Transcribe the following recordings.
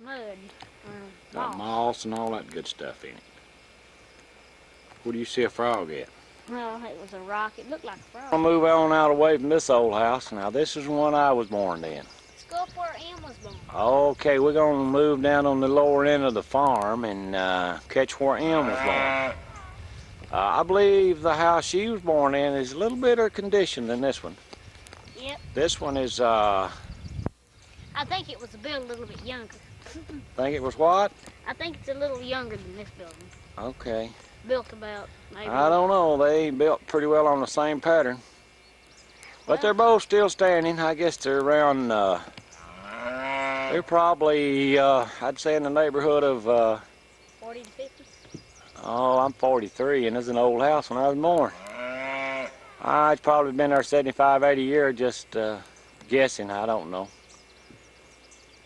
mud. Got moss and all that good stuff in it. Where do you see a frog at? Well, it was a rock. It looked like a frog. I'll move on out away from this old house. Now this is the one I was born in. Let's go up where Em was born. Okay, we're gonna move down on the lower end of the farm and catch where Em was born. I believe the house she was born in is a little better condition than this one. Yep. This one is, I think it was built a little bit younger. think it was what? I think it's a little younger than this building. Okay. Built about maybe. I don't know. They built pretty well on the same pattern. But they're both still standing. I guess they're around, they're probably, I'd say in the neighborhood of, 40 to 50? Oh, I'm 43, and this is an old house when I was born. I've probably been there 75, 80 years, just guessing, I don't know.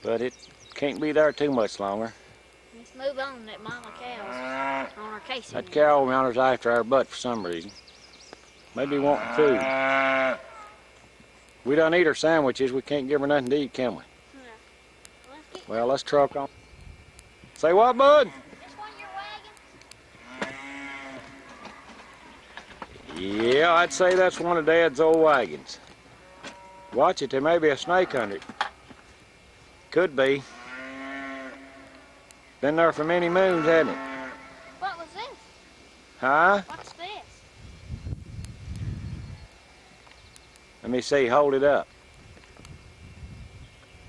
But it can't be there too much longer. Let's move on. That mama cow's on our casing. That cow runs after our butt for some reason. Maybe wanting food. We don't eat her sandwiches. We can't give her nothing to eat, can we? Yeah. Well, let's truck on. Say what, bud? Yeah, I'd say that's one of Dad's old wagons. Watch it, there may be a snake under it. Could be. Been there for many moons, hasn't it? What was this? Huh? What's this? Let me see, hold it up.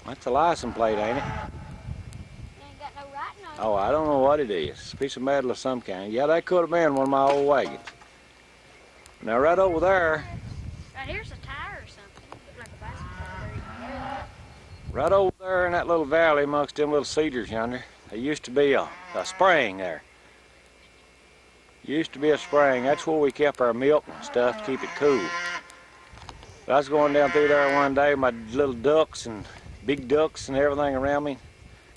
That's a license plate, ain't it? You ain't got no writing on it. Oh, I don't know what it is. It's a piece of metal of some kind. Yeah, that could have been one of my old wagons. Now right over there, Right here's a tire or something. Look like a bicycle tire. right over there in that little valley amongst them little cedars yonder, there used to be a spring there. Used to be a spring. That's where we kept our milk and stuff to keep it cool. I was going down through there one day, my little ducks and big ducks and everything around me.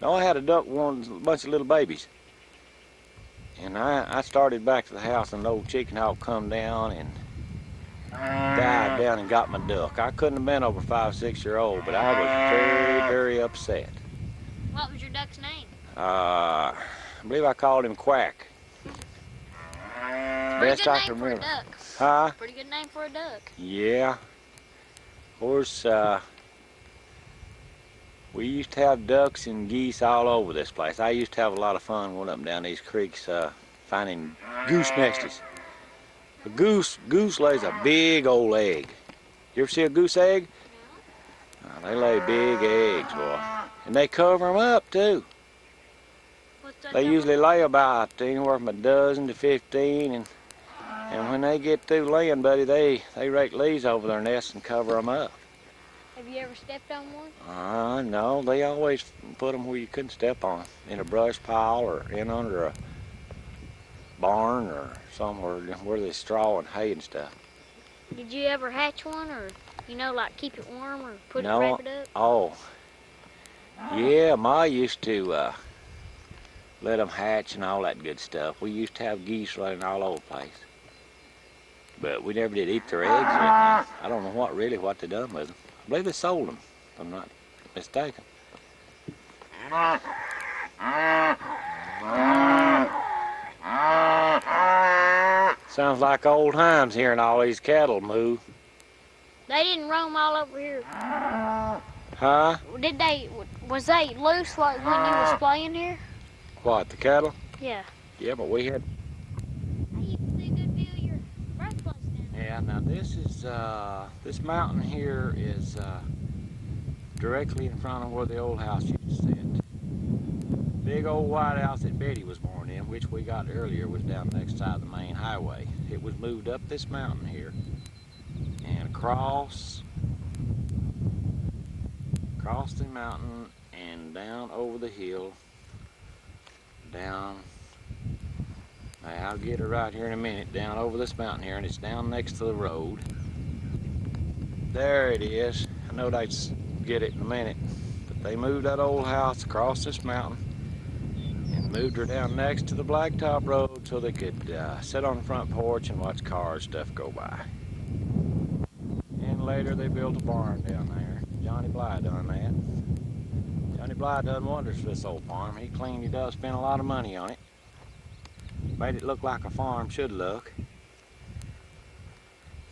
No, I had a duck, a bunch of little babies. And I started back to the house, and the old chicken hawk come down and died down and got my duck. I couldn't have been over 5 or 6 years old, but I was very, very upset. What was your duck's name? I believe I called him Quack. Best I can remember. For a duck. Huh? Pretty good name for a duck. Yeah. Of course, we used to have ducks and geese all over this place. I used to have a lot of fun going up and down these creeks finding goose nests. A goose lays a big old egg. You ever see a goose egg? No. They lay big eggs, boy. And they cover them up, too. They usually lay about anywhere from a dozen to 15, and when they get through laying, buddy, they rake leaves over their nests and cover them up. Have you ever stepped on one? No, they always put them where you couldn't step on, in a brush pile or in under a barn or somewhere where there's straw and hay and stuff. Did you ever hatch one, or like keep it warm, or wrap it up? Oh, yeah, Ma used to let them hatch and all that good stuff. We used to have geese running all over the place, but we never did eat their eggs or anything. I don't know what they done with them. I believe they sold them, if I'm not mistaken. Sounds like old times hearing all these cattle moo. They didn't roam all over here. Huh? Was they loose like when you was playing here? What, the cattle? Yeah. Yeah, but we had... You can see a good view of your birthplace down there. Yeah, now this mountain here is directly in front of where the old house used to sit. Big old white house that Betty was born in, which we got earlier, was down the next side of the main highway. It was moved up this mountain here and across the mountain and down over the hill, down. I'll get her right here in a minute, down over this mountain here, and it's down next to the road. There it is. I know they'd get it in a minute, but they moved that old house across this mountain and moved her down next to the blacktop road so they could sit on the front porch and watch cars and stuff go by. And later they built a barn down there. Johnny Blythe done that. Johnny Blythe done wonders for this old farm. He claimed he does spend a lot of money on it. Made it look like a farm should look.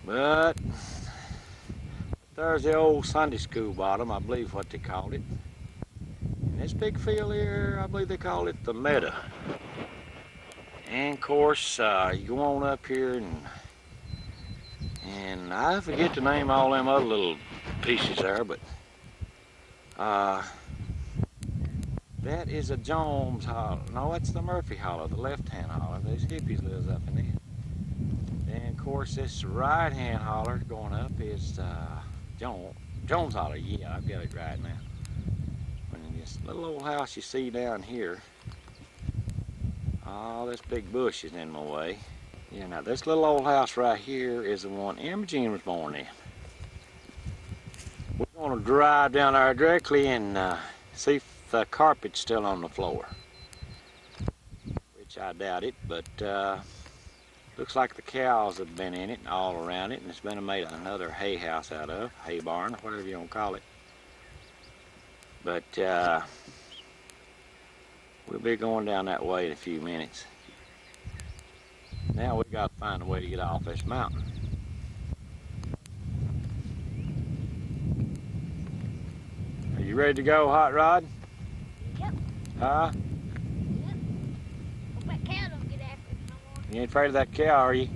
But there's the old Sunday school bottom, I believe what they called it. And this big field here, I believe they call it the meadow. And of course, you go on up here and I forget to name all them other little pieces there, but that is a Jones Hollow. No, it's the Murphy Hollow, the left-hand hollow. These hippies lives up in there. And of course, this right-hand holler going up is Jones Hollow. Yeah, I've got it right now. And this little old house you see down here, oh, this big bush is in my way. Yeah, now this little old house right here is the one Imogene was born in. We're going to drive down there directly and see if the carpet's still on the floor. Which I doubt it, but looks like the cows have been in it all around it, and it's been made another hay house out of, hay barn, whatever you want to call it. But we'll be going down that way in a few minutes. Now we got to find a way to get off this mountain. Are you ready to go, Hot Rod? Yep. Huh? Yep. Hope that cow don't get after us no more. You ain't afraid of that cow, are you?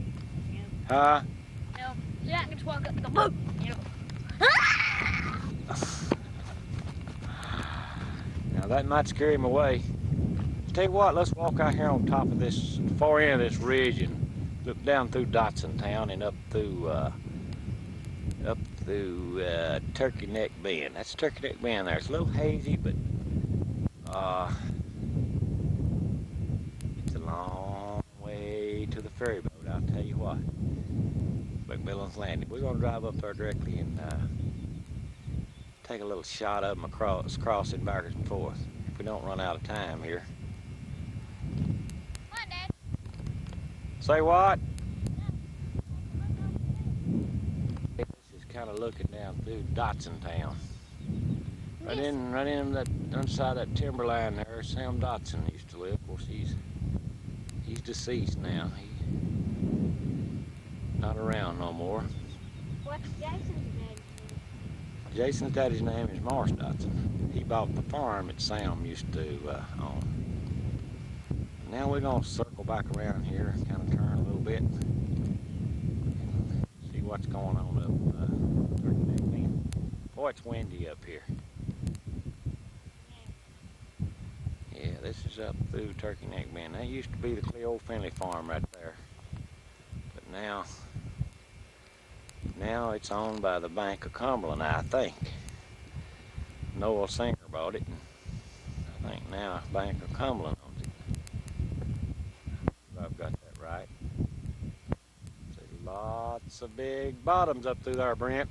No. Huh? No. See, I can just walk up and go, boom! You know. Now that might scare him away. Tell you what, let's walk out here on top of this far end of this ridge and look down through Dotson Town and up through Turkey Neck Bend. That's Turkey Neck Bend there. It's a little hazy, but it's a long way to the ferry boat, I'll tell you what. McMillan's Landing. We're going to drive up there directly and take a little shot of them crossing backwards and forth if we don't run out of time here. Come on, Dad. Say what? This is kind of looking down through Dotson Town. Right in that inside that timberline there, Sam Dotson used to live. Of course, he's deceased now. He's not around no more. What's Jason's name? Jason's daddy's name is Morris Dotson. He bought the farm that Sam used to own. Now we're going to circle back around here, kind of turn a little bit, and see what's going on up Turkey Neck Bend. Boy, it's windy up here. Yeah, this is up through Turkey Neck Bend. That used to be the Cleo Finley farm right there. But now it's owned by the Bank of Cumberland, I think. Noah Singer bought it, and I think now Bank of Cumberland owns it. If I've got that right. There's lots of big bottoms up through there, Brent.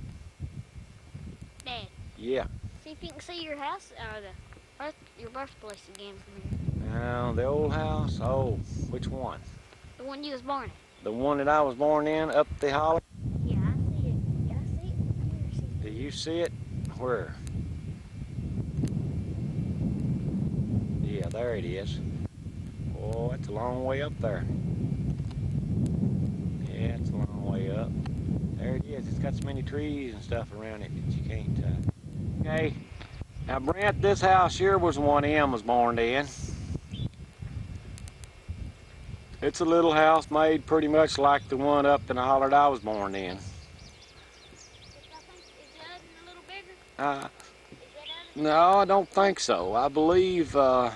Dad. Yeah. See if you can see your house or your birthplace again from here. Now the old house. Oh, which one? The one you was born in. The one that I was born in, up the holler. Yeah, I see it. Yeah, I see it. Here, see it. Do you see it? Where? Yeah, there it is. Oh, it's a long way up there. Yeah, it's a long way up. There it is. It's got so many trees and stuff around it that you can't. Okay. Now, Brent, this house here was the one Em was born in. It's a little house made pretty much like the one up in the holler that I was born in. Is the oven a little bigger? No, I don't think so. I believe they're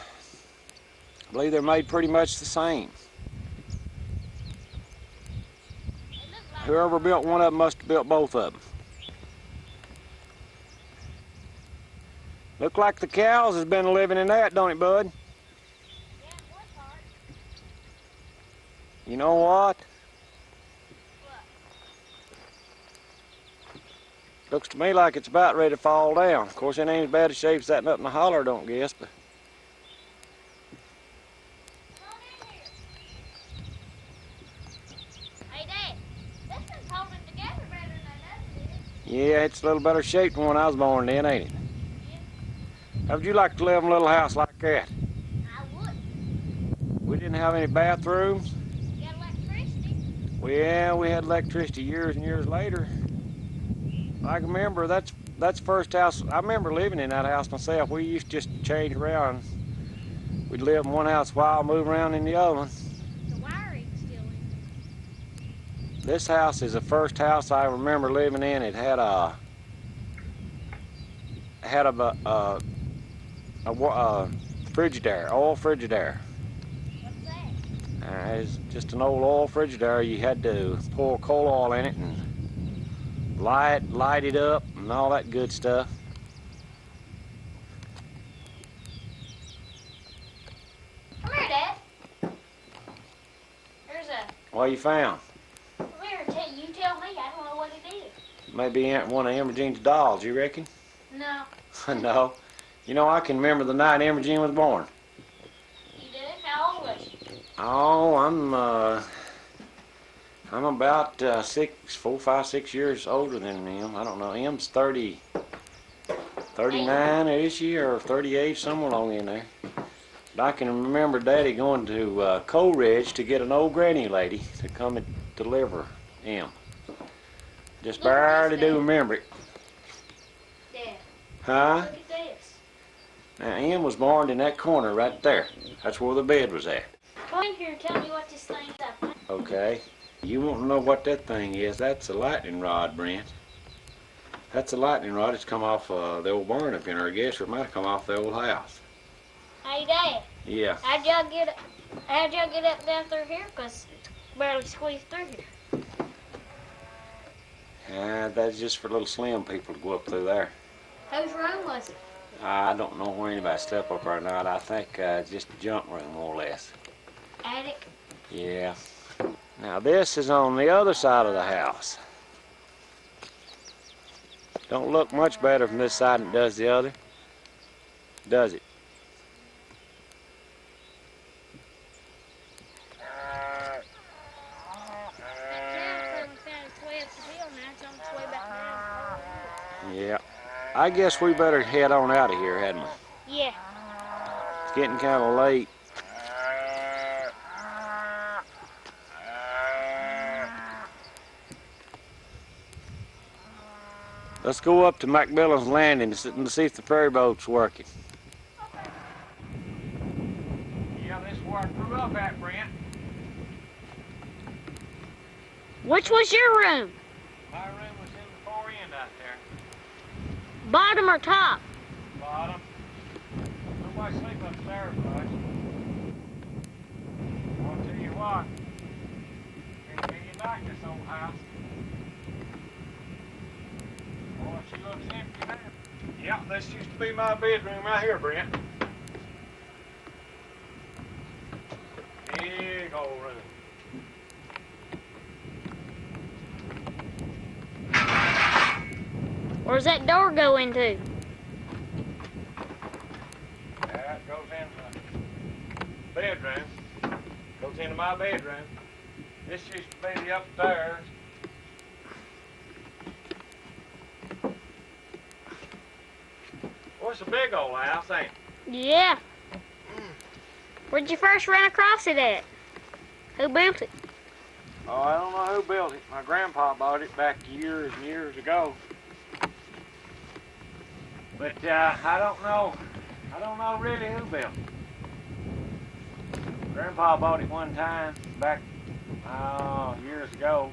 made pretty much the same. Whoever built one of them must have built both of them. Look like the cows has been living in that, don't it, bud? Yeah, it was hard. You know what? What? Looks to me like it's about ready to fall down. Of course, it ain't as bad a shape as that up in the holler, I don't guess, but. Come on in here. Hey, Dad, this one's holding together better than that other did. Yeah, it's a little better shape than when I was born in, ain't it? Yeah. How would you like to live in a little house like that? I would. We didn't have any bathrooms. You got electricity? Well, yeah, we had electricity years and years later. I can remember that's the first house. I remember living in that house myself. We used to just change around. We'd live in one house a while, move around in the other one. The wiring's still in. This house is the first house I remember living in. It had a Frigidaire, oil Frigidaire. What's that? It's just an old oil Frigidaire. You had to pour coal oil in it and light it up and all that good stuff. Come here, Dad. There's a... What you found? Come here, you tell me. I don't know what it is. Maybe one of Imogene's dolls, you reckon? No. No. You know, I can remember the night Imogene was born. You did? How old was she? Oh, I'm about 4, 5, 6 years older than him. I don't know. M's 39, is she, or 38, somewhere along in there. But I can remember Daddy going to Coal Ridge to get an old granny lady to come and deliver him. Just barely do remember it. Dad. Huh? Look at this. Now, Em was born in that corner right there. That's where the bed was at. Come in here and tell me what this thing's up. Okay. You want to know what that thing is? That's a lightning rod, Brent. That's a lightning rod. It's come off the old barn up in there, I guess, or it might have come off the old house. Hey, Dad. Yeah. How'd y'all get up down through here? Because it's barely squeezed through here. That's just for little slim people to go up through there. Whose room was it? I don't know where anybody slept up there or not. I think it's just a junk room, more or less. Attic? Yeah. Now this is on the other side of the house. Don't look much better from this side than it does the other, does it? Yeah. I guess we better head on out of here, hadn't we? Yeah. It's getting kind of late. Let's go up to McMillan's Landing and see if the ferry boat's working. Yeah, this is where I grew up at, Brent. Which was your room? My room was in the far end out there. Bottom or top? Bottom. Nobody sleep upstairs, bud. I'll tell you what. Can't be you like this old house. Boy, she looks empty now. Yeah, this used to be my bedroom right here, Brent. Big old room. Where's that door go into? That goes into the bedroom. Goes into my bedroom. This used to be the upstairs. Well, it's a big old house, ain't it? Yeah. Where'd you first run across it at? Who built it? Oh, I don't know who built it. My grandpa bought it back years and years ago. But I don't know. I don't know really who built it. Grandpa bought it one time back years ago.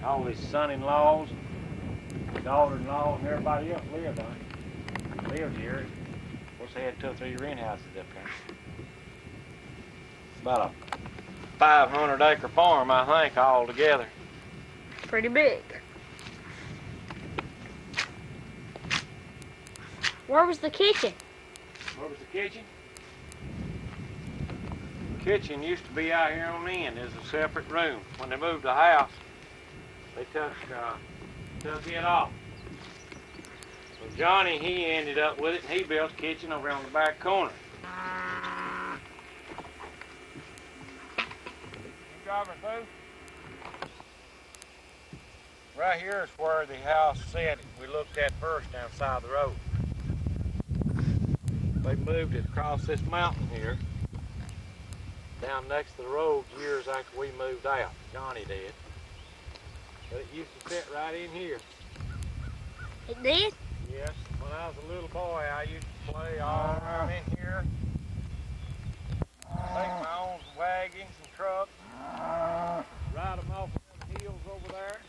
All his son-in-laws, daughter-in-laws, and everybody else lived on it. Lived here. Of course, they had 2 or 3 rent houses up there. About a 500-acre farm, I think, all together. Pretty big. Where was the kitchen? Where was the kitchen? The kitchen used to be out here on the end. There's a separate room. When they moved the house, they took it off. So Johnny, he ended up with it, and he built a kitchen over on the back corner. You driving through? Right here is where the house sat. We looked at first down the side of the road. They moved it across this mountain here, down next to the road years after we moved out. Johnny did. But it used to sit right in here. It did? Yes, when I was a little boy, I used to play all around in here. Take my own wagons and trucks, ride them off them hills over there.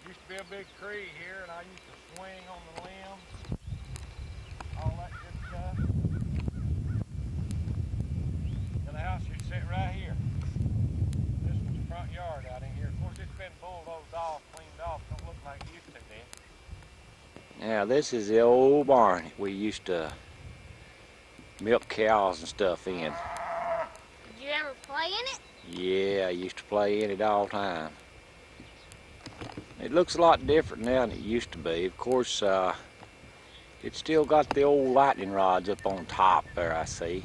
Used to be a big tree here, and I used to swing on the limbs, all that good stuff. And the house used to sit right here. This was the front yard out in here. Of course, it's been bulldozed off, cleaned off. Don't look like it used to be. Now, this is the old barn we used to milk cows and stuff in. Did you ever play in it? Yeah, I used to play in it all the time. It looks a lot different now than it used to be. Of course, it's still got the old lightning rods up on top there, I see.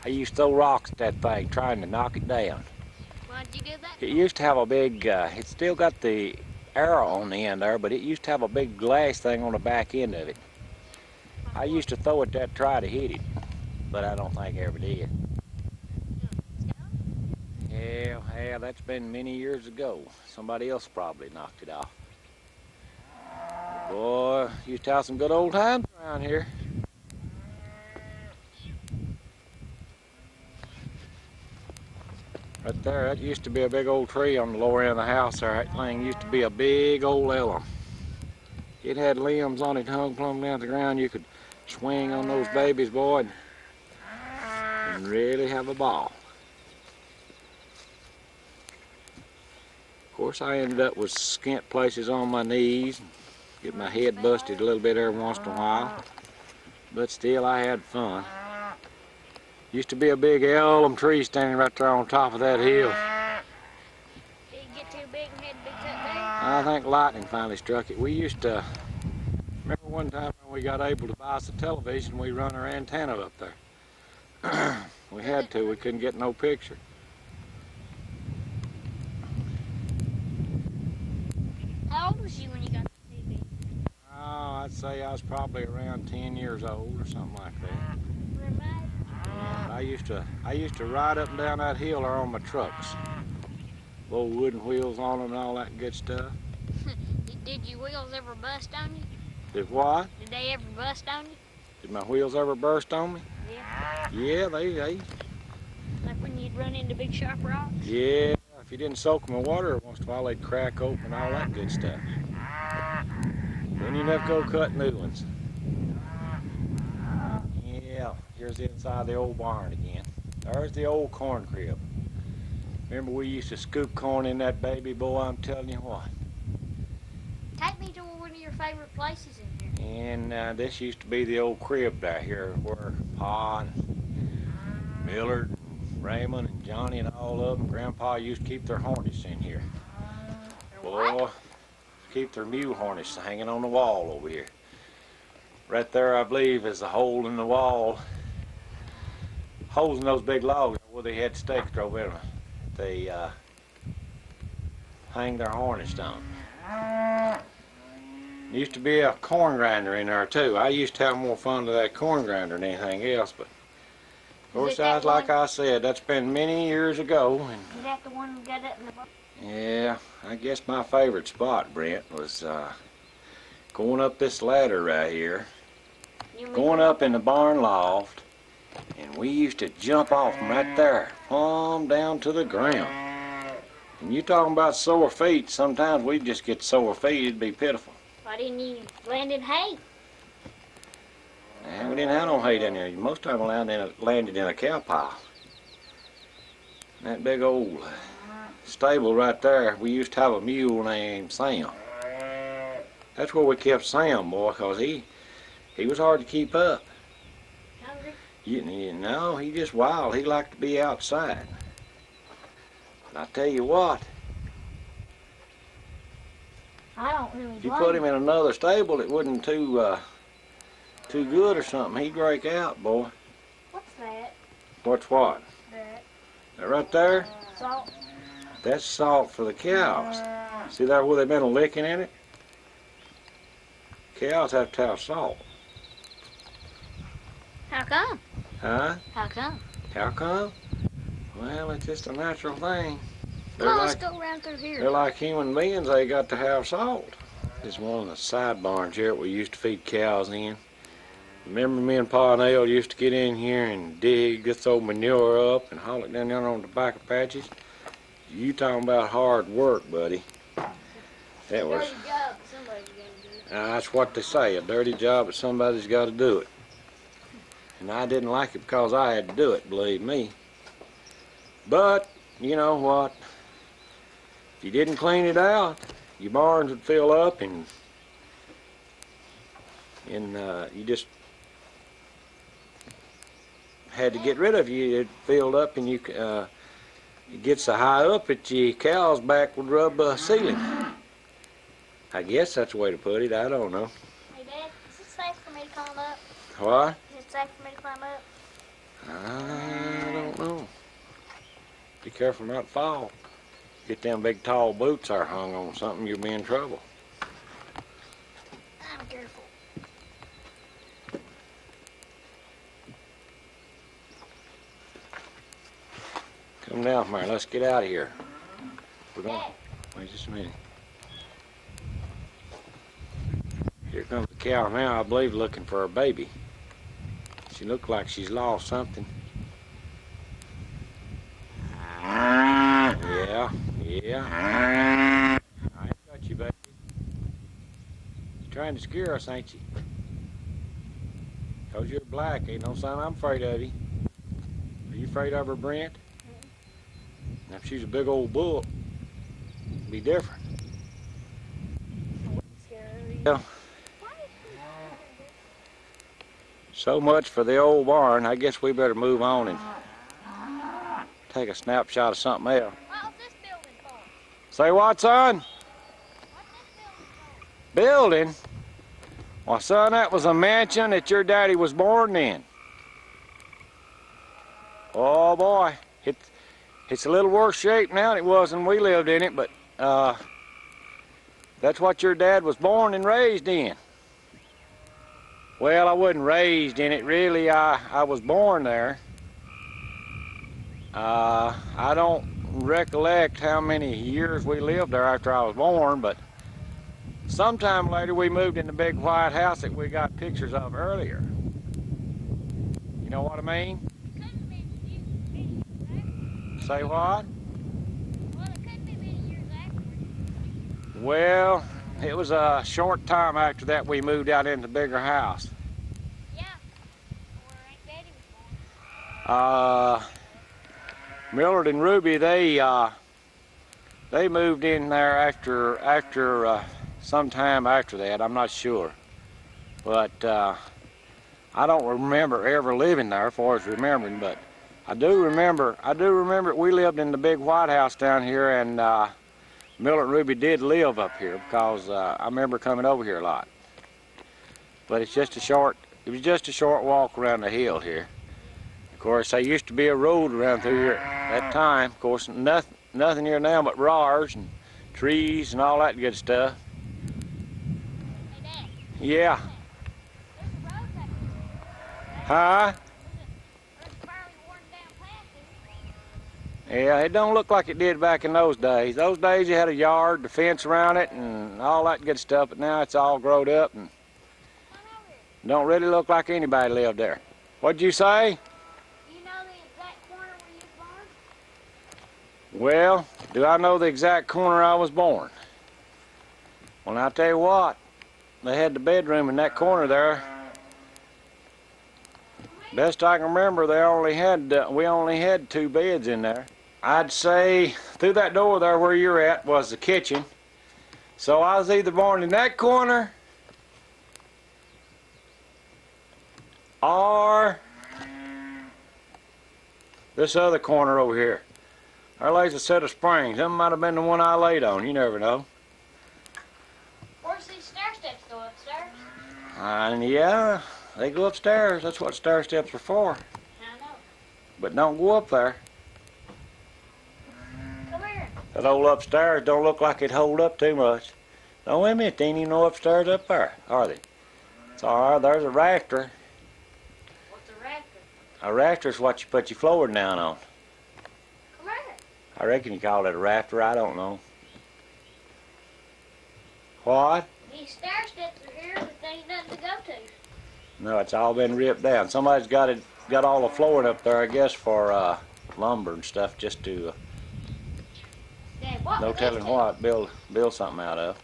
I used to throw rocks at that thing trying to knock it down. Why'd you do that? It used to have a big, it still got the arrow on the end there, but it used to have a big glass thing on the back end of it. I used to throw it there to try to hit it, but I don't think I ever did. Yeah, that's been many years ago. Somebody else probably knocked it off. But boy, used to have some good old times around here. Right there, that used to be a big old tree on the lower end of the house there. That thing used to be a big old elm. It had limbs on it hung plumb down to the ground. You could swing on those babies, boy, and really have a ball. Of course, I ended up with skint places on my knees, get my head busted a little bit every once in a while, but still I had fun. Used to be a big elm tree standing right there on top of that hill. Did it get too big and had to be cut down? I think lightning finally struck it. We used to, remember one time when we got able to buy us a television, we run our antenna up there. We had to, we couldn't get no picture. How old was you when you got the TV? Oh, I'd say I was probably around 10 years old or something like that. I used to ride up and down that hill there on my trucks. Old wooden wheels on them and all that good stuff. Did your wheels ever bust on you? Did what? Did they ever bust on you? Did my wheels ever burst on me? Yeah. Yeah, they. Like when you'd run into big sharp rocks? Yeah, if you didn't soak them in water once in a while, they'd crack open and all that good stuff. Then you'd have to go cut new ones. Yeah, here's the inside of the old barn again. There's the old corn crib. Remember we used to scoop corn in that baby, boy, I'm telling you what. Take me to one of your favorite places in here. And this used to be the old crib down here where Pa and Willard and Raymond and Johnny and all of them, Grandpa used to keep their harness in here. Boy, keep their mule harness hanging on the wall over here. Right there, I believe, is a hole in the wall. Holes in those big logs where they had stakes drove in them. They hang their harness on. Used to be a corn grinder in there too. I used to have more fun with that corn grinder than anything else, but of course, like I said, that's been many years ago. And is that the one that got up in the boat? yeah, I guess my favorite spot, Brent, was going up this ladder right here, going up in the barn loft, and we used to jump off from right there, plumb down to the ground. And you talking about sore feet, sometimes we'd just get sore feet, it'd be pitiful. Why didn't you land in hay? And we didn't have no hay down there. Most of them landed in a cow pile. That big old stable right there, we used to have a mule named Sam. That's where we kept Sam, boy, because he was hard to keep up. Hungry? You know, he just wild. He liked to be outside. But I tell you what, I don't really if you put him in another stable, it wasn't too good or something. He'd break out, boy. What's that? What's what? That right there? Salt. That's salt for the cows. See there where they've been licking in it? Cows have to have salt. How come? Huh? How come? How come? Well, it's just a natural thing. Come on, let's go around through here. They're like human beings, they got to have salt. It's one of the side barns here that we used to feed cows in. Remember me and Pa and Elle used to get in here and dig, get throw manure up and haul it down there on the tobacco patches? You talking about hard work, buddy. That was. Dirty job, somebody's gonna do it. That's what they say, a dirty job, but somebody's got to do it. And I didn't like it because I had to do it, believe me. But, you know what? If you didn't clean it out, your barns would fill up and you just had to get rid of you. It filled up and it gets so high up that your cow's back would rub the ceiling. I guess that's the way to put it. I don't know. Hey, Dad, is it safe for me to climb up? What? Is it safe for me to climb up? I don't know. Be careful not to fall. Get them big tall boots are hung on something, you'll be in trouble. I'm careful. Come down from there. Let's get out of here. We're going. Wait just a minute. Here comes the cow now, I believe, looking for her baby. She looks like she's lost something. Yeah. I got you, baby. You're trying to scare us, ain't you? Because you're black, ain't no sign I'm afraid of you. Are you afraid of her, Brent? Now, if she's a big old bull, it'd be different. Yeah. So much for the old barn. I guess we better move on and take a snapshot of something else. What was this building for? Say what, son? What's this building Building? Well, son, that was a mansion that your daddy was born in. Oh, boy. It's a little worse shape now than it was when we lived in it, but that's what your dad was born and raised in. Well, I wasn't raised in it, really. I was born there. I don't recollect how many years we lived there after I was born, but sometime later we moved in the big white house that we got pictures of earlier. You know what I mean? for? Couldn't have been years after. Say what? Well, it couldn't be many years afterwards. Well, it was a short time after that we moved out into the bigger house. Yeah. Where Aunt Daddy was born. Willard and Ruby, they moved in there after sometime after that. I'm not sure, but I don't remember ever living there, as far as remembering. But I do remember we lived in the big white house down here, and Willard and Ruby did live up here because I remember coming over here a lot. But it was just a short walk around the hill here. Of course, there used to be a road around through here at that time. Of course, nothing here now but briars and trees and all that good stuff. Hey, Dad. Yeah. There's a road back here. Huh? There's a fairly worn down path here. Yeah, it don't look like it did back in those days. Those days you had a yard, the fence around it, and all that good stuff, but now it's all growed up and Come over here. don't really look like anybody lived there. What'd you say? Do you know the exact corner where you was born? Well, do I know the exact corner I was born? Well, I'll tell you what, they had the bedroom in that corner there. Best I can remember, we only had 2 beds in there. I'd say through that door there where you're at was the kitchen. So I was either born in that corner or this other corner over here. There lays a set of springs. That might have been the one I laid on. You never know. Where's these stair steps go upstairs? And yeah, they go upstairs. That's what stair steps are for. I know. But don't go up there. Come here. That old upstairs don't look like it'd hold up too much. Don't wait a minute, there ain't even no upstairs up there, are they? It's all right, there's a rafter. What's a rafter? A rafter's what you put your floor down on. Correct. I reckon you call it a rafter, I don't know. What? These stair steps are here, but they ain't nothing to go to. No, it's all been ripped down. Somebody's got all the flooring up there, I guess, for lumber and stuff, just to Dad, what no was telling this what build something out of.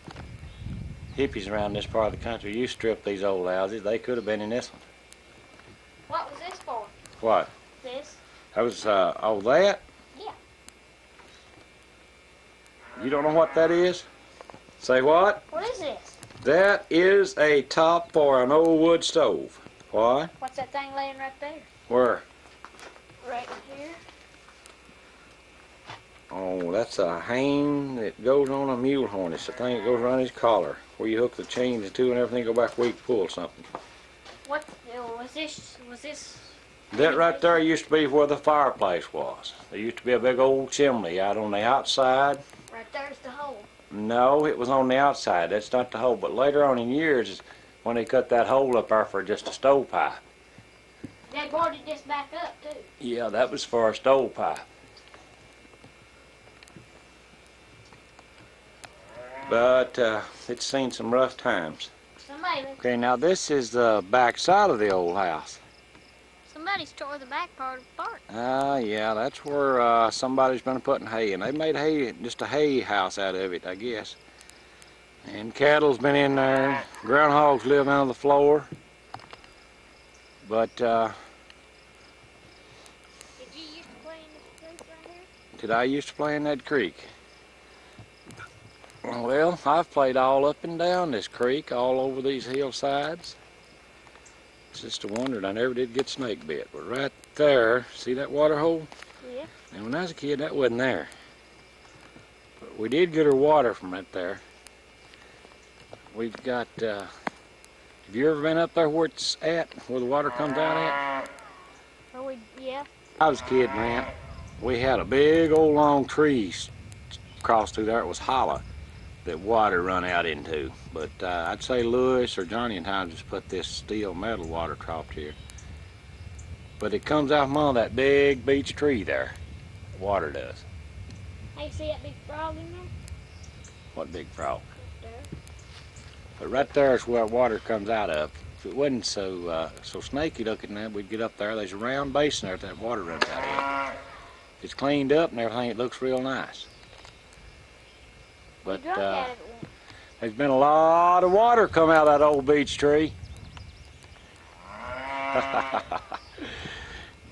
Hippies around this part of the country used to strip these old houses. They could have been in this one. What was this for? What? This? That was oh, that? Yeah. You don't know what that is? Say what? What is this? That is a top for an old wood stove. Why? What's that thing laying right there? Where? Right here. Oh, that's a hang that goes on a mule horn. It's the thing that goes around his collar, where you hook the chains to and everything go back where you pull something. What was this? Was this? That right there used to be where the fireplace was. There used to be a big old chimney out on the outside. Right there's the hole. No, it was on the outside. That's not the hole. But later on in years is when they cut that hole up there for just a stovepipe. They boarded this back up too. Yeah, that was for a stovepipe. But it's seen some rough times. Okay, now this is the back side of the old house. Somebody's tore the back part apart. Yeah, that's where somebody's been putting hay in. They made hay, just a hay house out of it, I guess. And cattle's been in there. Groundhogs live on the floor. But Did you used to play in this creek right here? did I used to play in that creek? Well, I've played all up and down this creek, all over these hillsides. It's just a wonder that I never did get snake bit. But right there, see that water hole? Yeah. And when I was a kid, that wasn't there. But we did get our water from right there. We've got, have you ever been up there where it's at, where the water comes out at? Oh, yeah. I was a kid, man. We had a big old long tree across through there. It was hollow that water run out into. But I'd say Lewis or Johnny and I just put this steel metal water trough here. But it comes out from under that big beech tree there. Water does. Hey, see that big frog in there? What big frog? Right there. But right there is where water comes out of. If it wasn't so snaky looking, then we'd get up there. There's a round basin there that water runs out of. If it's cleaned up and everything, it looks real nice. But there's been a lot of water come out of that old beech tree.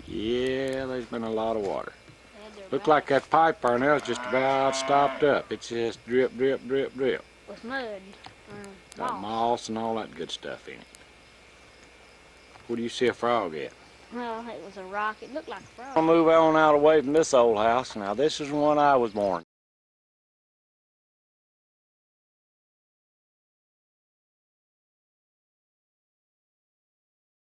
Yeah, there's been a lot of water. Looked like that pipe there now is just about stopped up. It's just drip, drip, drip, drip. With mud. Got moss and all that good stuff in it. Where do you see a frog at? Well, it was a rock. It looked like a frog. I'll move on out away from this old house. Now this is the one I was born.